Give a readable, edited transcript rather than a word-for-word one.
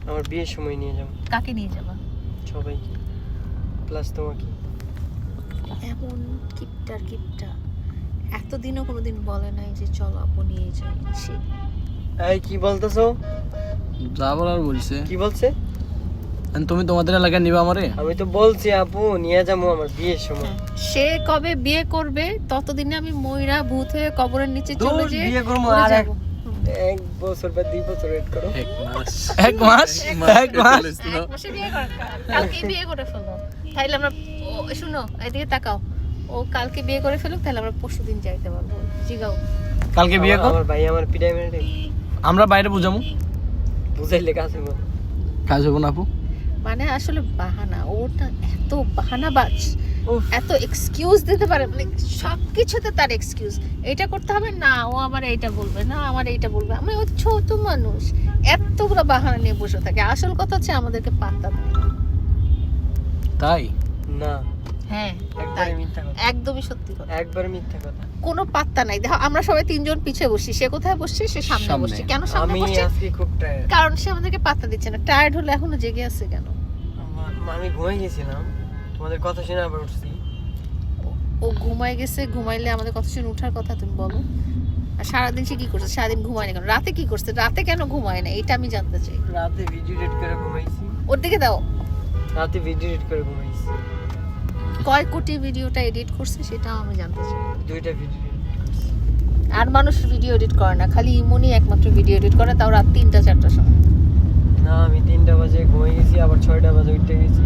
আমার বিয়ের সময় নিয়ে যাব। কাকে নিয়ে যাবা? সবাইকে, প্লাস তোমাকে। এমন কিপটা এতদিনও কোনোদিন বলে নাই যে চলো আপু নিয়ে যাই। এই কি বলতেছো? যা বলার বলছে। কি বলছে? তুমি তোমাদের এলাকায় নিবা আমারে? আমি তো বলছি আপু নিয়ে যাবো আমার বিয়ের সময়। সে কবে বিয়ে করবে ততদিনে আমি ময়রা ভূত হয়ে কবরের নিচে চলে যাই। বিয়ে করবো আর এক বছর বা 2 বছর ওয়েট করো। এক মাস মাসে বিয়ে কর, কালকে বিয়ে করে ফেলো। তাইলে আমরা শুনো এদিকে তাকাও, ও কালকে বিয়ে করে ফেলুক, তাহলে আমরা পরশুদিন যাইতে পারবো। জিগাও কালকে বিয়ে কর, আমার ভাই আমার পিটাই মেরে আমরা বাইরে বুঝামু। বুঝাইলে কাজ হবে না। কাজ হবে না আপু। মানে আসলে বাহানা, ওটা এত বাহানাবাজ, এত এক্সকিউজ দিতে পারে, মানে সবকিছুতে তার এক্সকিউজ। এটা করতে হবে না, ও আমার এইটা বলবে না, আমার এইটা বলবে। আমি ও ছোট মানুষ, এতগুলো বাহানা নিয়ে বসে থাকে। আসল কথা হচ্ছে আমাদেরকে পাত্তা দেয় না। তাই না, হ্যাঁ একবারে মিথ্যা কথা, একদমই সত্যি কথা, একবারে মিথ্যা কথা। কোনো পাত্তা নাই। দেখো আমরা সবাই 3 জন পিছে বসছি, সে কোথায় বসছে? সে সামনে বসছে। কেন সামনে আমি বসছে? আজকে খুব টায়ার্ড। কারণ সে আমাদেরকে পাত্তা দিচ্ছে না। টায়ার্ড হলে এখনো জেগে আছে কেন? আমি ঘুমাই গেছিলাম, তোমাদের কথা শুনে আবার উঠছি। ও ঘুমায় গেছে, ঘুমাইলে আমাদের কথা শুনে ওঠার কথা তুমি বলো। আর সারাদিন সে কি করছে? সারাদিন ঘুমায় না কেন? রাতে কি করছে? রাতে কেন ঘুমায় না? এটা আমি জানতে চাই। রাতে ভিডিও এডিট করে ঘুমাইছি। ওর দিকে দাও। রাতে ভিডিও এডিট করে ঘুমাইছি। কয় কোটি ভিডিওটা এডিট করছে সেটাও আমি জানতে চাই। 2টা ভিডিও এডিট করছি। আর মানুষ ভিডিও এডিট করে না, খালি ইমনি একমাত্র ভিডিও এডিট করে, তাও রাত 3টা 4টার সময়। না আমি 3টা বাজে ঘুমাই গেছি, আবার 6টা বাজে উঠে গেছি।